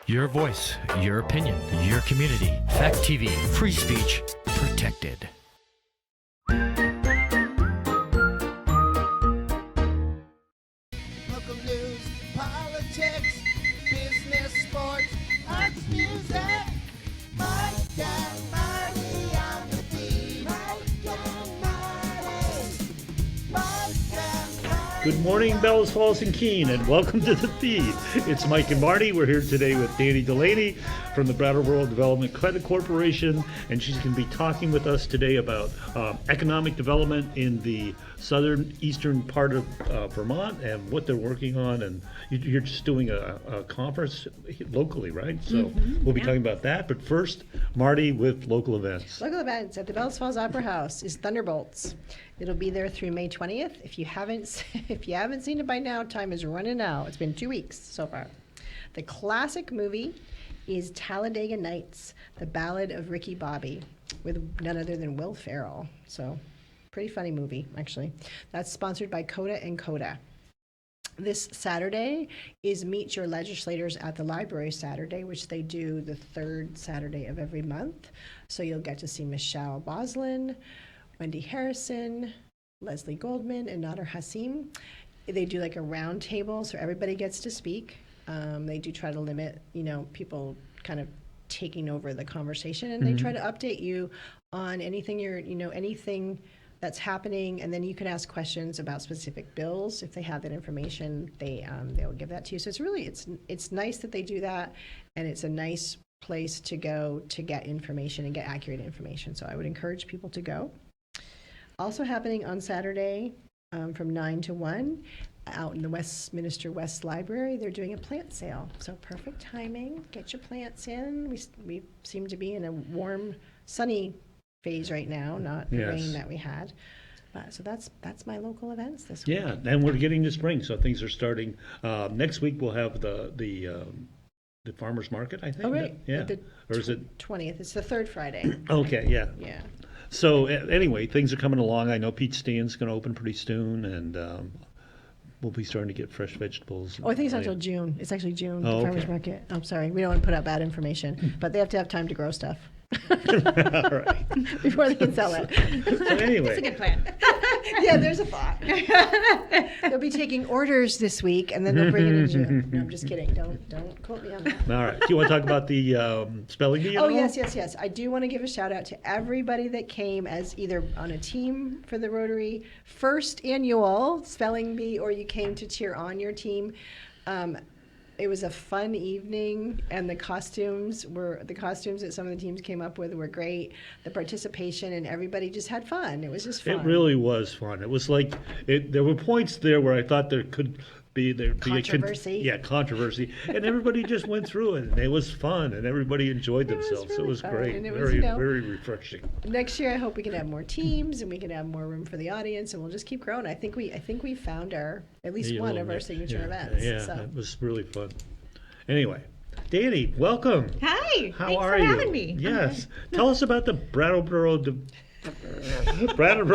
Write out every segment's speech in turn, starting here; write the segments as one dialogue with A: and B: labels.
A: Your voice, your opinion, your community. Fact TV, free speech protected.
B: Local news, politics, business, sports, arts, music. Mike and Marty on the beat. Mike and Marty. Mike and Marty.
C: Good morning, Bellows Falls and Keene, and welcome to the feed. It's Mike and Marty. We're here today with Dani Delaini from the Brattleboro Development Credit Corporation, and she's going to be talking with us today about economic development in the southeastern part of Vermont and what they're working on. And you're just doing a conference locally, right? So we'll be talking about that. But first, Marty with local events.
D: Local events at the Bellows Falls Opera House is Thunderbolts. It'll be there through May 20th. If you haven't seen it by now, time is running out. It's been 2 weeks so far. The classic movie is Talladega Nights, the Ballad of Ricky Bobby, with none other than Will Ferrell. So, pretty funny movie, actually. That's sponsored by Coda and Coda. This Saturday is Meet Your Legislators at the Library Saturday, which they do the third Saturday of every month. So you'll get to see Michelle Boslin, Wendy Harrison, Leslie Goldman, and Nader Hassim. They do like a round table, so everybody gets to speak. They do try to limit, people kind of taking over the conversation, and they try to update you on anything anything that's happening, and then you can ask questions about specific bills. If they have that information, they'll give that to you. So it's nice that they do that, and it's a nice place to go to get information and get accurate information. So I would encourage people to go. Also happening on Saturday from 9 to 1 out in the Westminster West Library, they're doing a plant sale. So perfect timing. Get your plants in. We seem to be in a warm, sunny phase right now, not the rain that we had. So that's my local events this week.
C: Yeah, and we're getting to spring, so things are starting. Next week we'll have the farmers market, I think.
D: Oh, right.
C: Yeah. Or is
D: it 20th? It's the third Friday.
C: Okay, yeah.
D: Yeah.
C: So anyway, things are coming along. I know Pete Steen's going to open pretty soon, and we'll be starting to get fresh vegetables.
D: Oh, I think it's not until June. It's actually June,
C: Oh,
D: the farmers
C: okay.
D: market. I'm sorry. We don't want to put out bad information, but they have to have time to grow stuff.
C: All right.
D: Before they can sell it.
C: So anyway.
E: That's a good plan.
D: Yeah, there's a thought. They'll be taking orders this week, and then they'll bring it in June. No, I'm just kidding. Don't quote me on that.
C: All right. Do you want to talk about the spelling bee?
D: Oh, yes. I do want to give a shout out to everybody that came as either on a team for the Rotary first annual spelling bee, or you came to cheer on your team. It was a fun evening, and the costumes that some of the teams came up with were great. The participation, and everybody just had fun. It was just fun.
C: It really was fun. It was like there were points there where I thought there could be
D: controversy.
C: Controversy, and everybody just went through it, and it was fun, and everybody enjoyed themselves.
D: Really
C: it was
D: fun.
C: great,
D: And it was,
C: very very refreshing.
D: Next year, I hope we can have more teams, and we can have more room for the audience, and we'll just keep growing. I think we found at least one of our signature events.
C: Yeah,
D: so.
C: It was really fun. Anyway, Dani, welcome.
E: Hi.
C: How
E: Thanks
C: are
E: for
C: you?
E: having me.
C: Yes. Tell us about the Brattleboro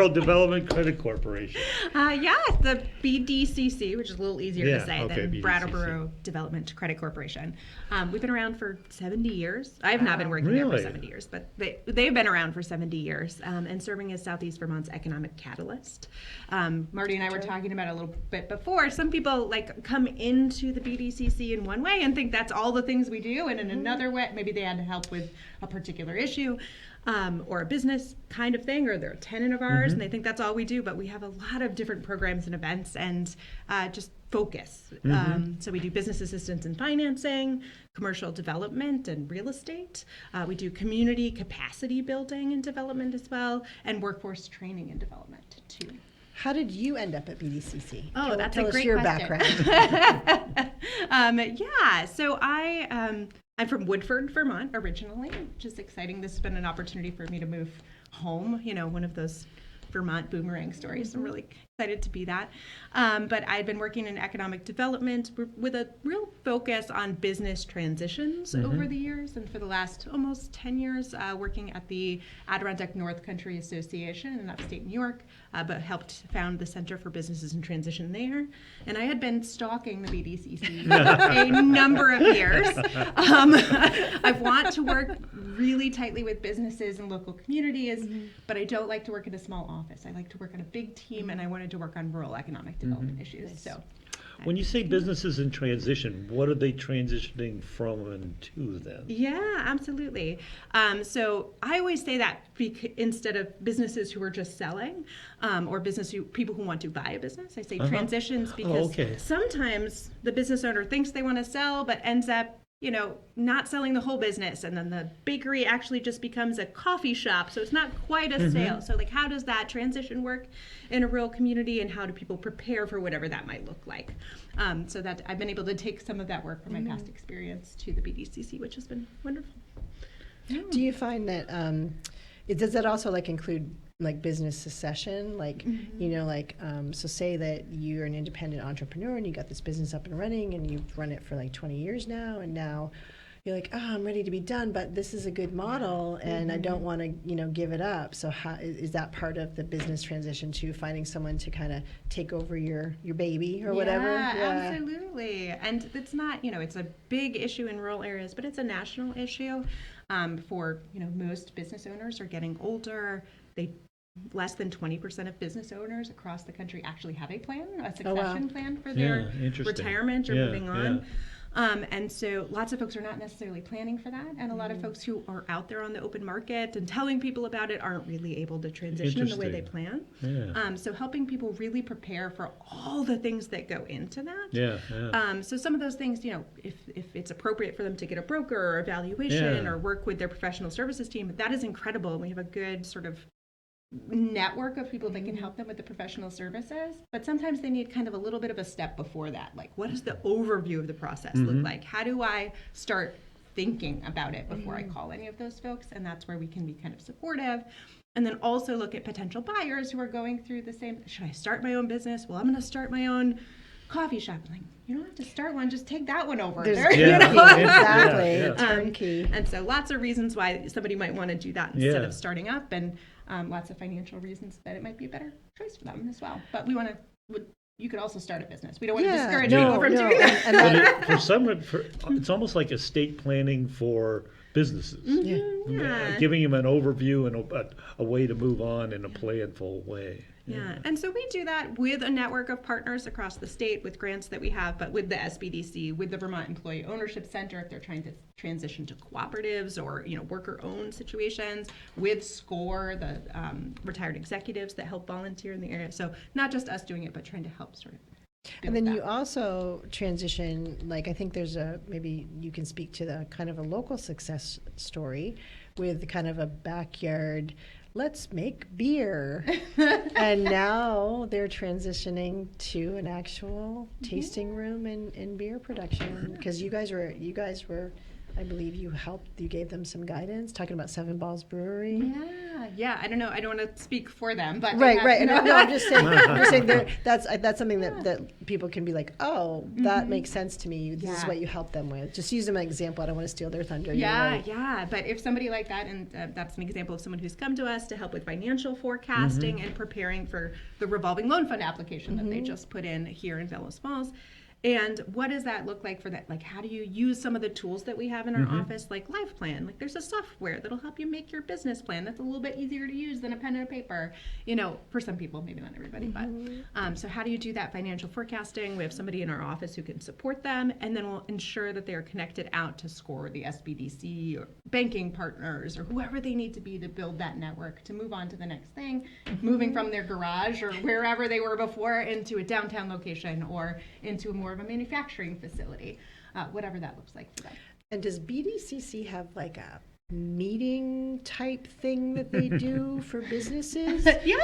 C: Development Credit Corporation.
E: The BDCC, which is a little easier to say than
C: BDCC.
E: Brattleboro Development Credit Corporation. We've been around for 70 years. I have not been working there for 70 years, but they've been around for 70 years and serving as Southeast Vermont's economic catalyst. Marty and I were talking about it a little bit before. Some people come into the BDCC in one way and think that's all the things we do, and in another way, maybe they had to help with a particular issue. Or a business kind of thing, or they're a tenant of ours, and they think that's all we do, but we have a lot of different programs and events, and just focus. So we do business assistance and financing, commercial development and real estate. We do community capacity building and development as well, and workforce training and development too.
D: How did you end up at BDCC?
E: Oh, that's a
D: Tell us
E: great
D: your
E: question.
D: background.
E: So I'm from Woodford, Vermont, originally, which is exciting. This has been an opportunity for me to move home, one of those Vermont boomerang stories. I'm really excited to be that. But I've been working in economic development with a real focus on business transitions over the years. And for the last almost 10 years, working at the Adirondack North Country Association in upstate New York, but helped found the Center for Businesses in Transition there. And I had been stalking the BDCC for a number of years. I want to work really tightly with businesses and local communities, but I don't like to work in a small office. I like to work on a big team, and I wanted to work on rural economic development issues. So,
C: When you say businesses in transition, what are they transitioning from and to then?
E: Yeah, absolutely. So I always say that instead of businesses who are just selling, or people who want to buy a business, I say transitions because sometimes the business owner thinks they want to sell, but ends up not selling the whole business, and then the bakery actually just becomes a coffee shop, so it's not quite a sale. So like, how does that transition work in a rural community, and how do people prepare for whatever that might look like? So that I've been able to take some of that work from my past experience to the BDCC, which has been wonderful.
D: Do you find that does that also like include like business succession, like so say that you're an independent entrepreneur and you got this business up and running and you've run it for like 20 years now, and now you're like, I'm ready to be done, but this is a good model and I don't want to give it up. So how is that part of the business transition to finding someone to kind of take over your baby or whatever?
E: Yeah, absolutely. And it's not it's a big issue in rural areas, but it's a national issue. For most business owners are getting older. Less than 20% of business owners across the country actually have a succession plan for their retirement or moving on. And so lots of folks are not necessarily planning for that. And a lot of folks who are out there on the open market and telling people about it aren't really able to transition in the way they plan. So helping people really prepare for all the things that go into that. So some of those things, if it's appropriate for them to get a broker or evaluation or work with their professional services team, that is incredible. We have a good sort of network of people that can help them with the professional services, but sometimes they need kind of a little bit of a step before that. Like, what does the overview of the process look like? How do I start thinking about it before I call any of those folks? And that's where we can be kind of supportive. And then also look at potential buyers who are going through the same, should I start my own business? Well, I'm going to start my own coffee shop. I'm like, you don't have to start one, just take that one over.
D: Exactly. Turnkey.
E: And so lots of reasons why somebody might want to do that instead of starting up, and lots of financial reasons that it might be a better choice for them as well. But we want to, you could also start a business. We don't want to discourage people from doing that.
C: But it's almost like estate planning for businesses. Giving them an overview and a way to move on in a planful way.
E: And so we do that with a network of partners across the state with grants that we have, but with the SBDC, with the Vermont Employee Ownership Center, if they're trying to transition to cooperatives or worker-owned situations, with SCORE, the retired executives that help volunteer in the area. So not just us doing it, but trying to help sort of.
D: And then you also transition, like I think there's maybe you can speak to the kind of a local success story with kind of a backyard, let's make beer. And now they're transitioning to an actual tasting room and beer production. Because you guys were, I believe you gave them some guidance, talking about Seven Balls Brewery.
E: Yeah. I don't know. I don't want to speak for them, but
D: right. No, I'm just saying that's something that people can be like, oh, that makes sense to me. This is what you help them with. Just use them as an example. I don't want to steal their thunder.
E: Yeah. But if somebody like that, and that's an example of someone who's come to us to help with financial forecasting and preparing for the revolving loan fund application that they just put in here in Bellows Falls. And what does that look like for that? Like, how do you use some of the tools that we have in our office, like LifePlan? Like, there's a software that'll help you make your business plan that's a little bit easier to use than a pen and a paper, for some people, maybe not everybody, but so how do you do that financial forecasting? We have somebody in our office who can support them, and then we'll ensure that they are connected out to SCORE, the SBDC, or banking partners, or whoever they need to be to build that network to move on to the next thing, moving from their garage or wherever they were before into a downtown location or into a more of a manufacturing facility, whatever that looks like for them.
D: And does BDCC have like a meeting type thing that they do for businesses? So that
C: you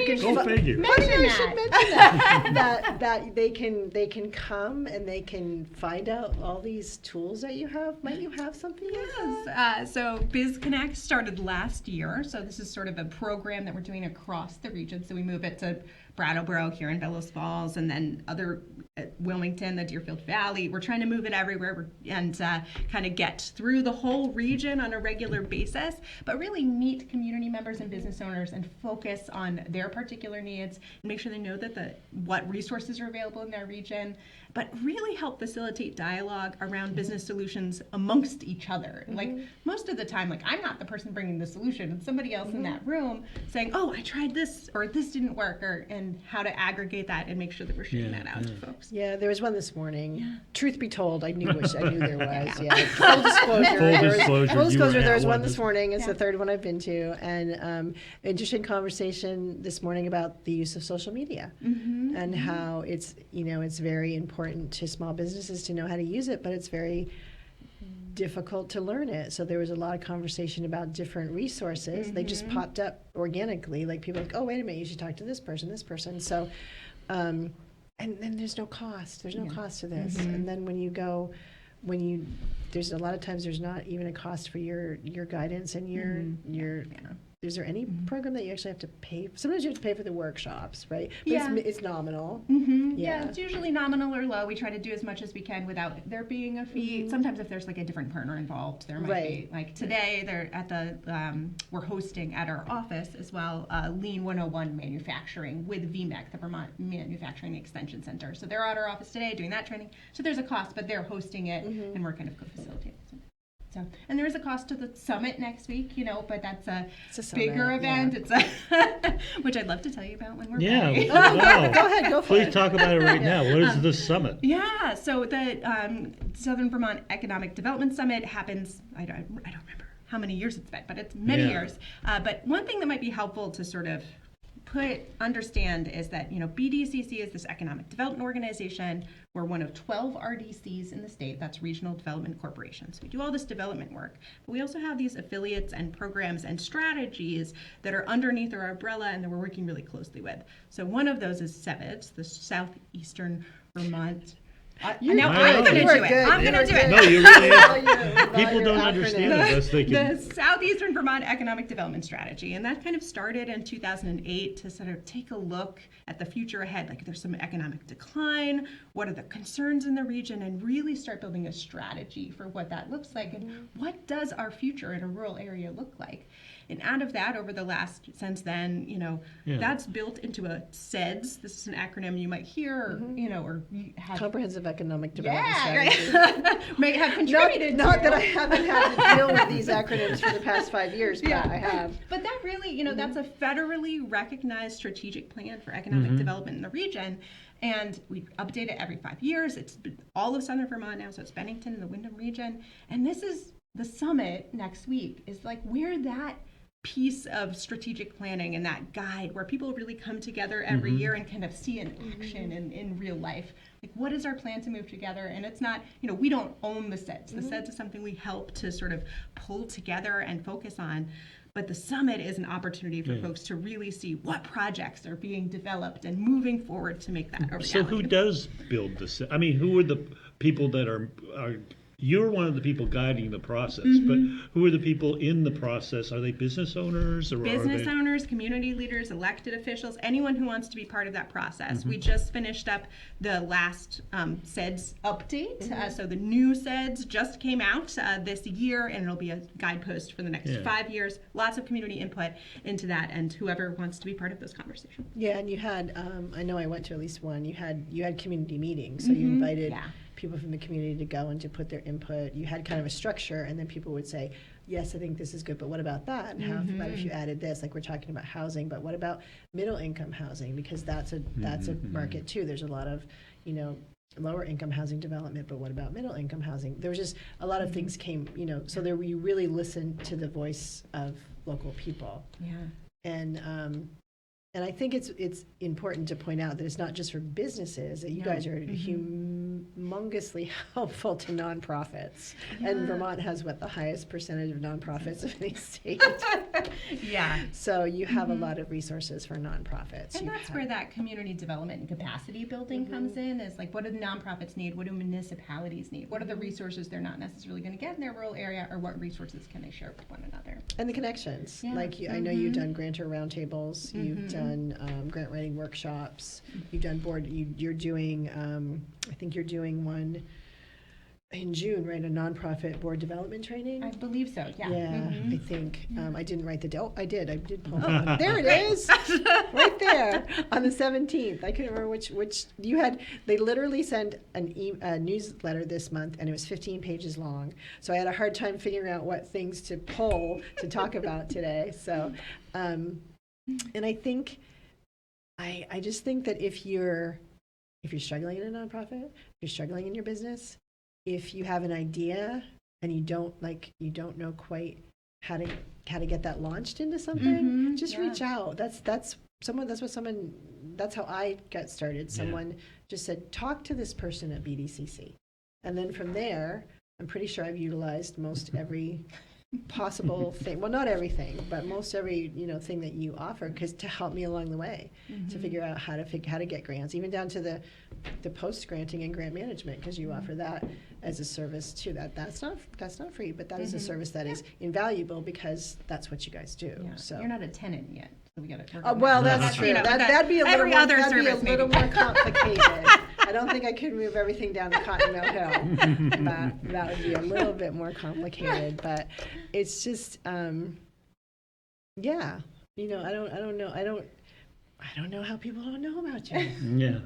C: can go figure.
D: That they can come and they can find out all these tools that you have. Might you have something?
E: Yes. So BizConnect started last year. So this is sort of a program that we're doing across the region. So we move it to Brattleboro here in Bellows Falls, and then other Wilmington, the Deerfield Valley. We're trying to move it everywhere and kind of get through the whole region on a regular basis, but really meet community members and business owners and focus on their particular needs and make sure they know that what resources are available in their region, but really help facilitate dialogue around business solutions amongst each other. Like most of the time, like I'm not the person bringing the solution, it's somebody else in that room saying, oh, I tried this or this didn't work, and how to aggregate that and make sure that we're sharing that out to folks.
D: Yeah, there was one this morning. Yeah. Truth be told, I knew there was. Yeah. Full disclosure. There was one this morning. It's the third one I've been to, and interesting conversation this morning about the use of social media and how it's very important to small businesses to know how to use it, but it's very difficult to learn it. So there was a lot of conversation about different resources. They just popped up organically. Like people were like, oh, wait a minute, you should talk to this person. So. And then there's no cost. There's no cost to this. And then there's a lot of times there's not even a cost for your guidance and your. Is there any program that you actually have to pay? Sometimes you have to pay for the workshops, right? But it's nominal.
E: Yeah, it's usually nominal or low. We try to do as much as we can without there being a fee. Sometimes if there's like a different partner involved, there might be. Like today, they're at we're hosting at our office as well, Lean 101 Manufacturing with VMEC, the Vermont Manufacturing Extension Center. So they're at our office today doing that training. So there's a cost, but they're hosting it and we're kind of co-facilitating. So, and there is a cost to the summit next week, but that's a bigger event. Yeah. It's which I'd love to tell you about when we're ready.
C: Go
D: ahead, go for it.
C: Please talk about it right now. What is the summit?
E: Yeah, so the Southern Vermont Economic Development Summit happens. I don't remember how many years it's been, but it's many years. But one thing that might be helpful to sort of understand is that BDCC is this economic development organization. We're one of 12 RDCs in the state. That's Regional Development Corporations. We do all this development work, but we also have these affiliates and programs and strategies that are underneath our umbrella and that we're working really closely with. So one of those is SEVIDS, the Southeastern Vermont. I'm going to do it. I'm going to do it.
C: No, you really have. People don't understand it unless they can.
E: The Southeastern Vermont Economic Development Strategy, and that kind of started in 2008 to sort of take a look at the future ahead. Like, there's some economic decline. What are the concerns in the region, and really start building a strategy for what that looks like, and what does our future in a rural area look like? And out of that, since then, that's built into a SEDS. This is an acronym you might hear, or have.
D: Comprehensive Economic Development Strategy.
E: Right. May have contributed
D: Not that I haven't had to deal with these acronyms for the past 5 years, but I have.
E: But that really, that's a federally recognized strategic plan for economic development in the region. And we update it every 5 years. It's all of Southern Vermont now, so it's Bennington and the Windham region. And this is the summit next week is like where that piece of strategic planning and that guide where people really come together every year and kind of see an action in real life. Like, what is our plan to move together? And it's not, we don't own the SEDS. The SEDS is something we help to sort of pull together and focus on. But the summit is an opportunity for folks to really see what projects are being developed and moving forward to make that a reality.
C: So who does build the SEDS? I mean, who are the people that are you're one of the people guiding the process, but who are the people in the process? Are they business owners? Or
E: business owners, community leaders, elected officials, anyone who wants to be part of that process. We just finished up the last SEDS update. So the new SEDS just came out this year, and it'll be a guidepost for the next 5 years. Lots of community input into that, and whoever wants to be part of those conversations.
D: Yeah, and you had, I know I went to at least one, you had community meetings, so you invited people from the community to go and to put their input. You had kind of a structure, and then people would say, yes, I think this is good, but what about that? And how about if you added this? Like, we're talking about housing, but what about middle income housing? Because that's a market too. There's a lot of, lower income housing development, but what about middle income housing? There was just a lot of things came, so there you really listened to the voice of local people. Yeah. And I think it's important to point out that it's not just for businesses, that you guys are humongously helpful to nonprofits. And Vermont has, the highest percentage of nonprofits of any state. So you have a lot of resources for nonprofits.
E: And that's where that community development and capacity building comes in, is like, what do nonprofits need? What do municipalities need? What are the resources they're not necessarily going to get in their rural area, or what resources can they share with one another?
D: And the connections. Like, I know you've done grantor roundtables, you've done done grant writing workshops. You've done you're doing, I think you're doing one in June, right? A nonprofit board development training.
E: I believe so. Yeah.
D: Yeah, I think I didn't write the. I did pull it up. There it is, right there on the 17th. I couldn't remember which you had. They literally sent a newsletter this month, and it was 15 pages long. So I had a hard time figuring out what things to pull to talk about today. So, and I think, I just think that if you're struggling in a nonprofit, if you're struggling in your business, if you have an idea and you don't know quite how to get that launched into something, just reach out. That's how I got started. Someone just said, talk to this person at BDCC. And then from there, I'm pretty sure I've utilized most every possible thing. Well, not everything, but most every thing that you offer, because to help me along the way to figure out how to get grants, even down to the post granting and grant management, because you offer that as a service too. That's not free, but that is a service that is invaluable because that's what you guys do.
E: Yeah.
D: So
E: You're not a tenant yet, so we got to.
D: well, that's true. That'd be a little more, more complicated. I don't think I could move everything down to Continental Hill. That would be a little bit more complicated, but it's just, I don't know how people don't know about you.
C: Yeah.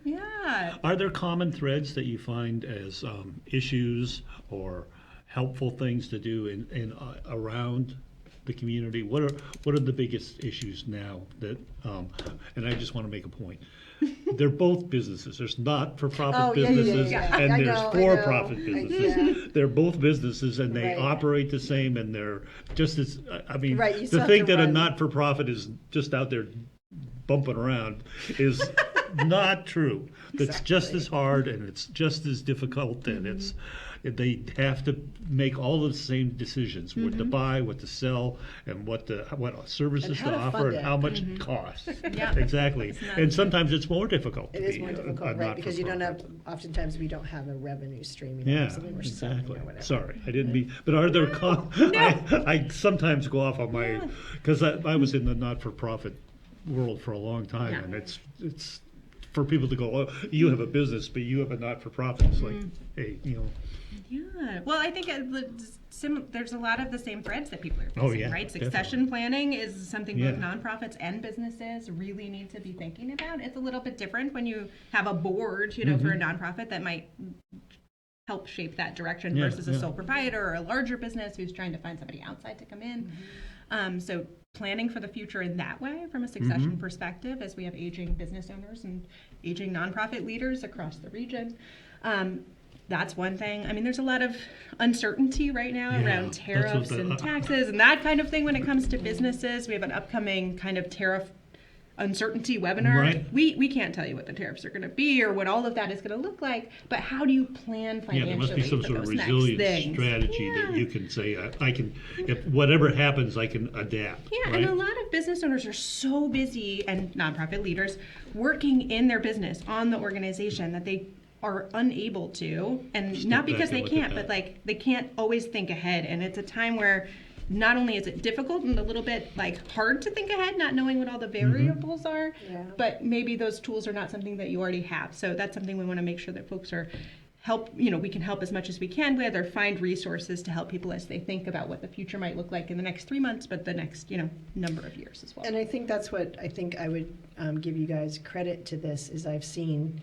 E: Yeah.
C: Are there common threads that you find as issues or helpful things to do in around the community? What are the biggest issues now that? And I just want to make a point. They're both businesses. There's not-for-profit businesses and there's for-profit businesses. They're both businesses and they operate the same, and they're just as. I mean, to think that a not-for-profit is just out there bumping around is not true. It's just as hard and it's just as difficult, and they have to make all the same decisions: what to buy, what to sell, and what services to offer, and how much it costs.
E: Yeah.
C: Exactly. And sometimes it's more difficult.
D: It is more difficult, right? Because you don't have. Oftentimes, we don't have a revenue stream.
C: Yeah, exactly. Sorry, I didn't mean. But are there? I sometimes go off on my because I was in the not-for-profit world for a long time, and it's for people to go, oh, you have a business, but you have a not-for-profit. It's like, hey,
E: Yeah. Well, I think there's a lot of the same threads that people are facing,
C: Oh, yeah,
E: right?
C: definitely.
E: Succession planning is something both nonprofits and businesses really need to be thinking about. It's a little bit different when you have a board, for a nonprofit that might help shape that direction versus a sole proprietor or a larger business who's trying to find somebody outside to come in. So planning for the future in that way from a succession perspective, as we have aging business owners and aging nonprofit leaders across the region. That's one thing. I mean, there's a lot of uncertainty right now around tariffs and taxes and that kind of thing when it comes to businesses. We have an upcoming kind of tariff uncertainty webinar.
C: Right.
E: We can't tell you what the tariffs are going to be or what all of that is going to look like, but how do you plan financially?
C: Yeah, there must be some
E: for
C: sort of
E: those next
C: resilience
E: things?
C: strategy that you can say, I can, if whatever happens, I can adapt.
E: Yeah,
C: right?
E: and a lot of business owners are so busy, and nonprofit leaders working in their business on the organization that they are unable to, and
C: Step
E: not
C: back
E: because
C: and
E: they
C: look
E: can't,
C: at
E: but
C: that.
E: they can't always think ahead, and it's a time where not only is it difficult and a little bit hard to think ahead, not knowing what all the variables are, but maybe those tools are not something that you already have. So that's something we want to make sure that folks are we can help as much as we can with, or find resources to help people as they think about what the future might look like in the next 3 months, but the next, number of years as well.
D: And I think that's what I think I would give you guys credit to this is I've seen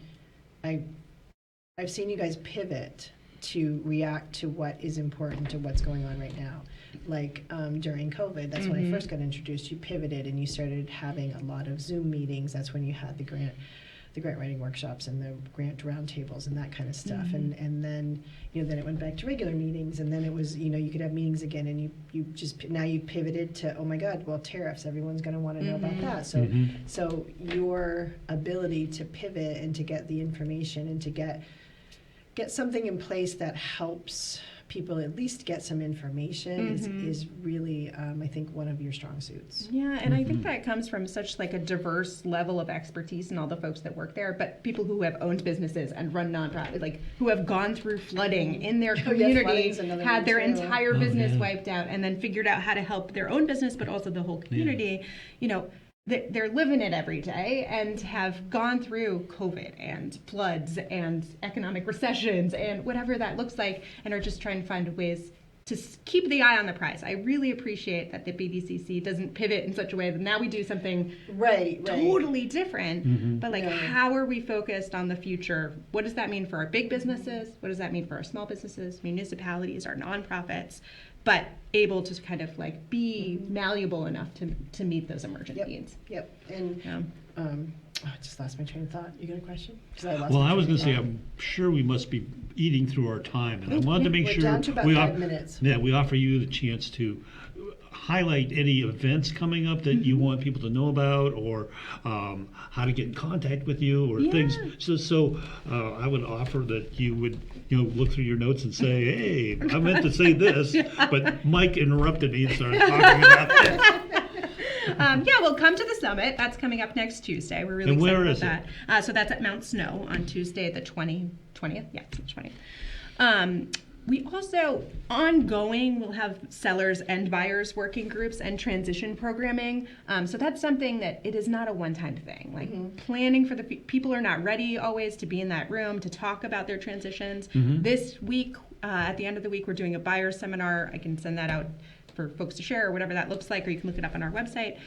D: you guys pivot to react to what is important to what's going on right now. Like during COVID, that's when I first got introduced. You pivoted and you started having a lot of Zoom meetings. That's when you had the grant writing workshops and the grant roundtables and that kind of stuff. And then then it went back to regular meetings, and then it was you could have meetings again, and you just now you pivoted to, oh my God, well, tariffs. Everyone's going to want to know about that. So so your ability to pivot and to get the information and to get something in place that helps people at least get some information is really, I think, one of your strong suits.
E: Yeah, and I think that comes from such a diverse level of expertise in all the folks that work there, but people who have owned businesses and run nonprofit, who have gone through flooding in their community, had their entire business wiped out, and then figured out how to help their own business, but also the whole community. they're living it every day and have gone through COVID and floods and economic recessions and whatever that looks like, and are just trying to find ways to keep the eye on the prize. I really appreciate that the BDCC doesn't pivot in such a way that now we do something totally different. But like, how are we focused on the future? What does that mean for our big businesses? What does that mean for our small businesses, municipalities, our nonprofits? But able to kind of like be malleable enough to meet those emergent needs.
D: Yep. And I just lost my train of thought. You got a question?
C: I was going to say, I'm sure we must be eating through our time, and I wanted to make sure
D: down to about 5 minutes.
C: Yeah, we offer you the chance to highlight any events coming up that you want people to know about, or how to get in contact with you, or things. So I would offer that you would look through your notes and say, hey, I meant to say this, but Mike interrupted me and started talking about this.
E: Well, come to the summit. That's coming up next Tuesday. We're really excited about that. So that's at Mount Snow on Tuesday, the 20th. Yeah, the 20th. We also, ongoing, will have sellers and buyers working groups and transition programming. So that's something that it is not a one-time thing. Like planning for the people are not ready always to be in that room to talk about their transitions. This week, at the end of the week, we're doing a buyer seminar. I can send that out for folks to share or whatever that looks like, or you can look it up on our website.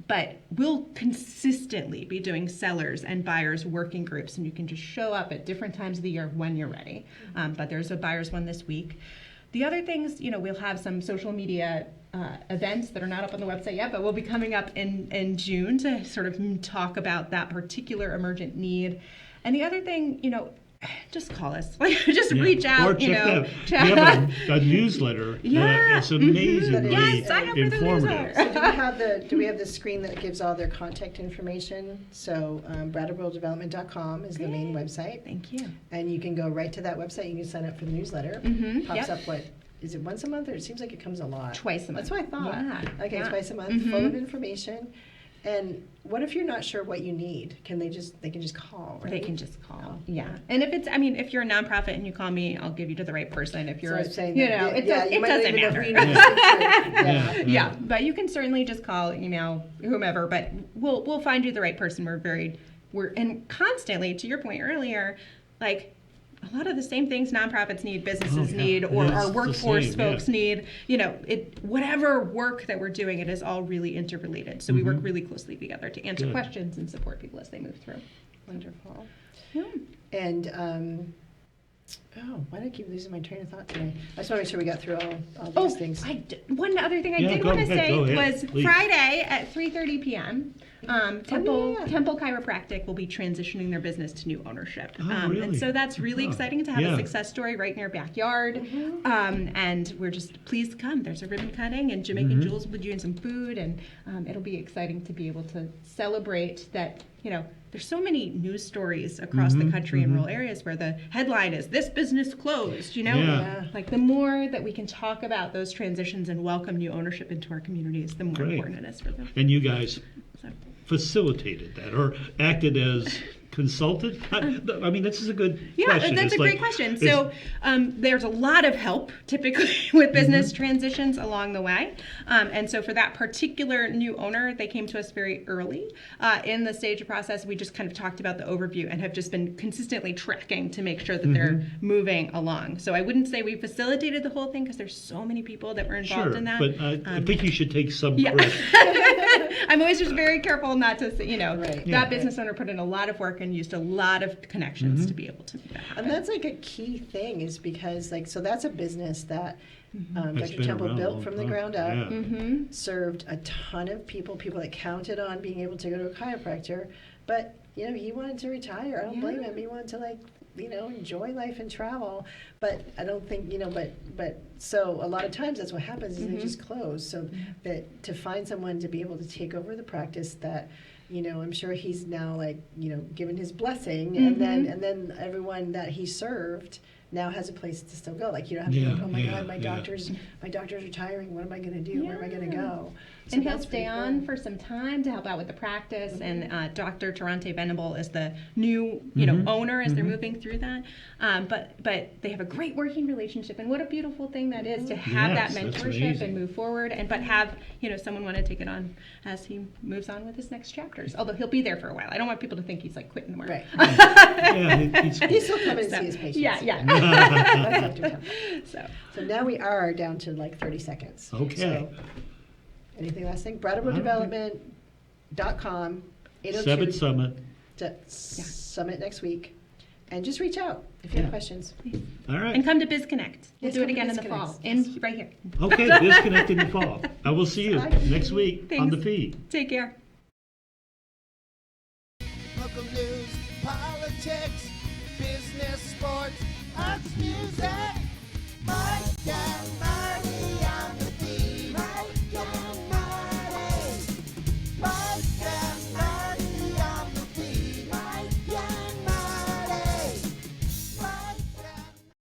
E: But we'll consistently be doing sellers and buyers working groups, and you can just show up at different times of the year when you're ready. But there's a buyers one this week. The other things, we'll have some social media events that are not up on the website yet, but will be coming up in June to sort of talk about that particular emergent need. And the other thing, just call us. Just reach out.
C: Or check that. We have a newsletter. It's amazingly
E: sign up for the
C: informative.
D: So do we have the screen that gives all their contact information? So brattleborodevelopment.com is the main website.
E: Thank you.
D: And you can go right to that website. You can sign up for the newsletter. Pops up is it once a month, or it seems like it comes a lot?
E: Twice a month.
D: That's what I thought.
E: Yeah.
D: Okay, twice a month, full of information. And what if you're not sure what you need? They can just call, right?
E: They can just call. Yeah. And if you're a nonprofit and you call me, I'll give you to the right person. If you're,
D: it
E: doesn't matter.
C: Yeah.
E: But you can certainly just call, email, whomever, but we'll find you the right person. And constantly, to your point earlier, like, a lot of the same things nonprofits need, businesses need, or our workforce folks need. Whatever work that we're doing, it is all really interrelated. So we work really closely together to answer questions and support people as they move through.
D: Wonderful.
E: Yeah.
D: And why do I keep losing my train of thought today? I just want to make sure we got through all these things.
E: One other thing I did want to say was Friday at 3:30 p.m. Temple Chiropractic will be transitioning their business to new ownership.
C: Really?
E: And so that's really exciting to have a success story right in our backyard. And we're just pleased to come. There's a ribbon cutting, and Jamaican Jules will be doing some food, and it'll be exciting to be able to celebrate that, there's so many news stories across the country in rural areas where the headline is, "This business closed," Like, the more that we can talk about those transitions and welcome new ownership into our communities, the more important it is for them.
C: And you guys facilitated that or acted as consultant? I mean, this is a good question.
E: That's a great question. So there's a lot of help typically with business transitions along the way. And so for that particular new owner, they came to us very early in the stage of process. We just kind of talked about the overview and have just been consistently tracking to make sure that they're moving along. So I wouldn't say we facilitated the whole thing because there's so many people that were involved in that.
C: But I think you should take some credit.
E: I'm always just very careful not to say, that business owner put in a lot of work and used a lot of connections to be able to make that happen.
D: And that's like a key thing, is because so that's a business that Dr. Temple built from the ground up, served a ton of people that counted on being able to go to a chiropractor, but he wanted to retire. I don't blame him. He wanted to enjoy life and travel, but I don't think, but so a lot of times that's what happens is they just close. So that to find someone to be able to take over the practice that, I'm sure he's now given his blessing, and then everyone that he served now has a place to still go. Like you don't have to
C: Yeah,
D: think, oh my
C: yeah,
D: God, my
C: yeah.
D: doctor's retiring. What am I going to do? Where am I going to go? So
E: And he'll
D: that's
E: stay
D: pretty
E: on
D: cool.
E: for some time to help out with the practice. And Dr. Tarante Venable is the new, owner as they're moving through that. But they have a great working relationship, and what a beautiful thing that is to have
C: Yes,
E: that
C: that's
E: mentorship
C: amazing.
E: and move forward. And but have someone want to take it on as he moves on with his next chapters. Although he'll be there for a while. I don't want people to think he's like quitting tomorrow.
D: Right.
C: Yeah, he's cool.
D: He's still coming to see his patients.
E: Yeah.
D: That's Dr. Tom.
E: So
D: So now we are down to like 30 seconds.
C: Okay.
D: So, anything last thing? Brattleboro Development.com. 802
C: Seventh Summit.
D: Summit next week. And just reach out if you have questions.
C: All right.
E: and come to BizConnect. We'll
D: Yes,
E: do it
D: come to
E: again in the
D: BizConnect.
E: fall.
D: Yes.
E: And right here.
C: Okay, disconnect in the fall. I will see you
D: Bye.
C: next week on the
E: Thanks.
C: feed.
E: Take care.
B: Local news, politics, business, sports, arts, music. Mike and Marty